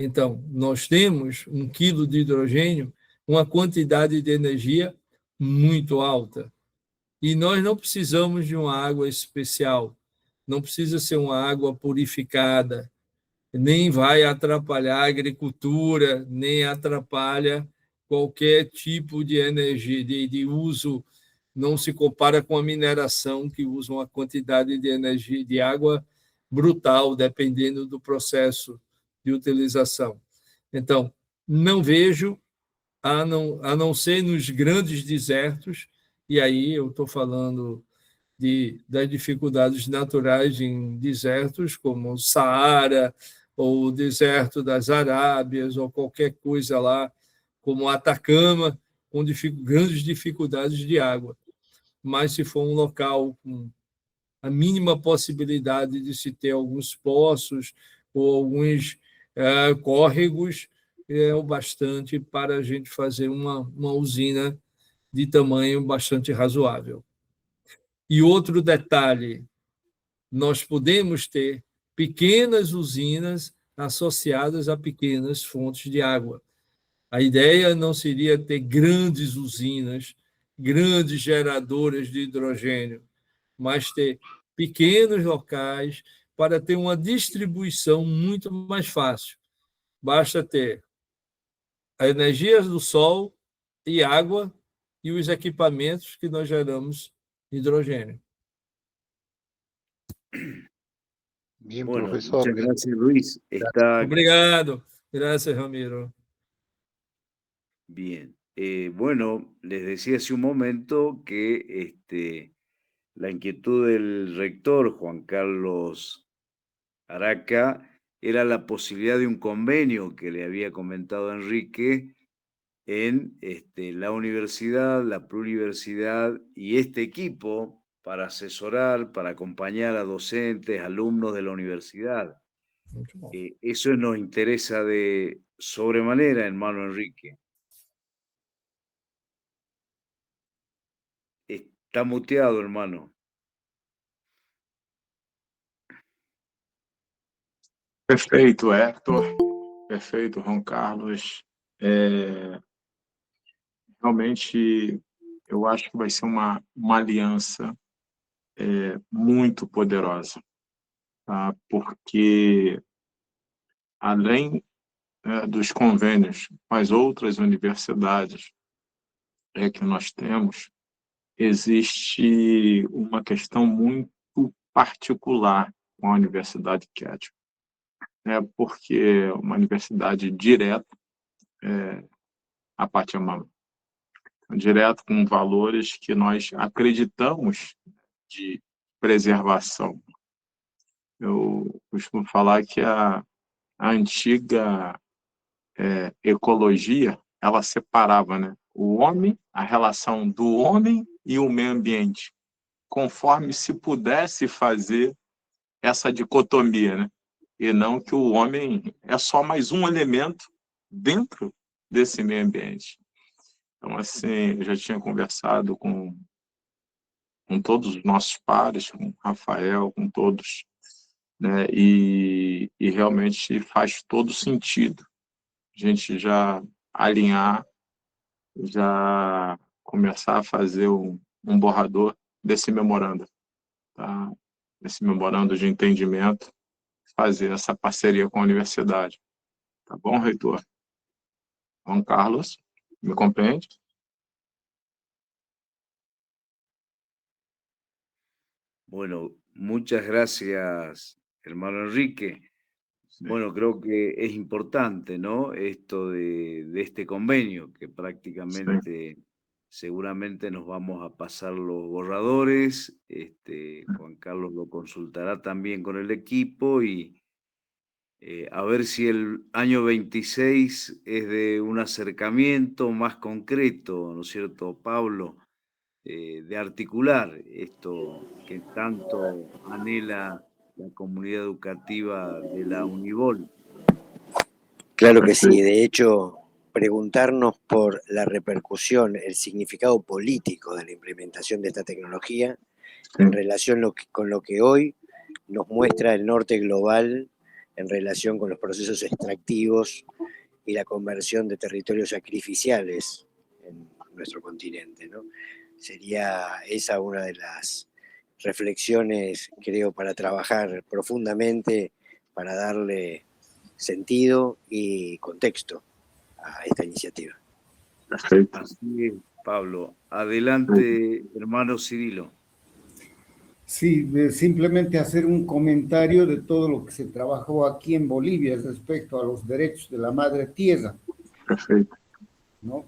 Então, nós temos 1 quilo de hidrogênio, uma quantidade de energia muito alta. E nós não precisamos de uma água especial, não precisa ser uma água purificada, nem vai atrapalhar a agricultura, nem atrapalha qualquer tipo de energia, de uso. Não se compara com a mineração, que usa uma quantidade de energia, de água brutal, dependendo do processo de utilização. Então, não vejo, a não ser nos grandes desertos, e aí eu estou falando das dificuldades naturais em desertos, como o Saara, ou o deserto das Arábias, ou qualquer coisa lá, como o Atacama, com grandes dificuldades de água. Mas se for um local com a mínima possibilidade de se ter alguns poços ou alguns córregos, é o bastante para a gente fazer uma usina de tamanho bastante razoável. E outro detalhe, nós podemos ter pequenas usinas associadas a pequenas fontes de água. A ideia não seria ter grandes usinas, grandes geradoras de hidrogênio, mas ter pequenos locais para ter uma distribuição muito mais fácil. Basta ter a energia do sol e água e os equipamentos que nós geramos hidrogênio. Bien, Bueno, profesor. muchas gracias, Luis. Obrigado. Gracias, Ramiro. Bien. Bueno, les decía hace un momento que la inquietud del rector, Juan Carlos Araca, era la posibilidad de un convenio que le había comentado Enrique en la universidad, la pluriversidad y este equipo para asesorar, para acompañar a docentes, alumnos de la universidad. Eso nos interesa de sobremanera, hermano Enrique. Está muteado, hermano. Perfeito, Hector. Perfeito, Juan Carlos. Realmente, eu acho que vai ser uma aliança muito poderosa. tá? Porque, além dos convênios com as outras universidades que nós temos, existe uma questão muito particular com a Universidade Kédio, porque é uma universidade direta à Pachamama, direto com valores que nós acreditamos de preservação. Eu costumo falar que a antiga ecologia, ela separava, né, o homem, a relação do homem e o meio ambiente, conforme se pudesse fazer essa dicotomia, né? E não que o homem é só mais um elemento dentro desse meio ambiente. Então, assim, eu já tinha conversado com todos os nossos pares, com o Rafael, com todos, né? E realmente faz todo sentido a gente já alinhar, já começar a fazer um borrador desse memorando, tá? Esse memorando de entendimento, fazer essa parceria com a universidade. Tá bom, reitor? Juan Carlos, me compreende? Bueno, muchas gracias, hermano Enrique. Bueno, creo que es importante, ¿no? Esto de este convenio, que prácticamente, seguramente nos vamos a pasar los borradores. Juan Carlos lo consultará también con el equipo y a ver si el año 26 es de un acercamiento más concreto, ¿no es cierto, Pablo? De articular esto que tanto anhela la comunidad educativa de la Univol. Claro que sí, de hecho, preguntarnos por la repercusión, el significado político de la implementación de esta tecnología en relación con lo que hoy nos muestra el norte global en relación con los procesos extractivos y la conversión de territorios sacrificiales en nuestro continente, ¿no? Sería esa una de las reflexiones, creo, para trabajar profundamente, para darle sentido y contexto a esta iniciativa. Perfecto. Así es, Pablo. Adelante, hermano Cirilo. Sí, simplemente hacer un comentario de todo lo que se trabajó aquí en Bolivia respecto a los derechos de la madre tierra. Perfecto. ¿No?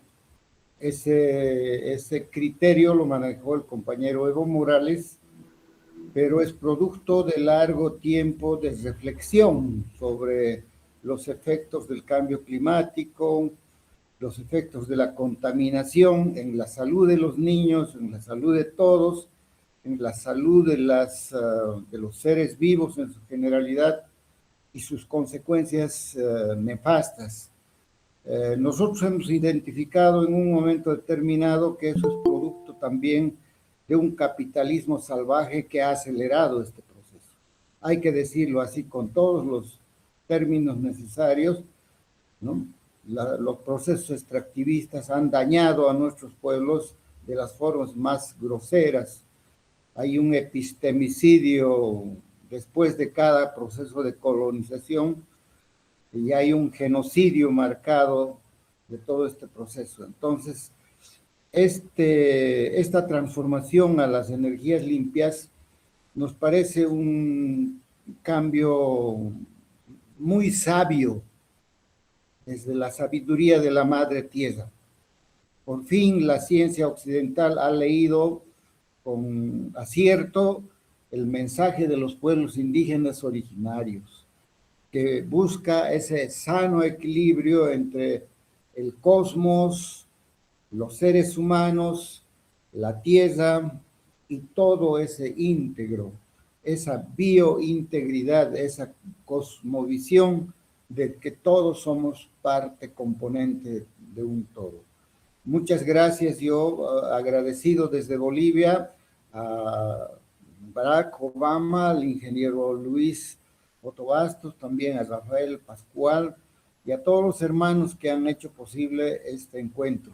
Ese criterio lo manejó el compañero Evo Morales, pero es producto de largo tiempo de reflexión sobre los efectos del cambio climático, los efectos de la contaminación en la salud de los niños, en la salud de todos, en la salud de los seres vivos en su generalidad y sus consecuencias nefastas. Nosotros hemos identificado en un momento determinado que eso es producto también de un capitalismo salvaje que ha acelerado este proceso. Hay que decirlo así con todos los términos necesarios, ¿no? Los procesos extractivistas han dañado a nuestros pueblos de las formas más groseras. Hay un epistemicidio después de cada proceso de colonización y hay un genocidio marcado de todo este proceso. Entonces, esta transformación a las energías limpias nos parece un cambio muy sabio desde la sabiduría de la madre tierra. Por fin la ciencia occidental ha leído con acierto el mensaje de los pueblos indígenas originarios, que busca ese sano equilibrio entre el cosmos, los seres humanos, la tierra y todo ese íntegro, esa biointegridad, esa cosmovisión de que todos somos parte componente de un todo. Muchas gracias, yo agradecido desde Bolivia a Barack Obama, al ingeniero Luis Otto Bastos, también a Rafael Pascual y a todos los hermanos que han hecho posible este encuentro.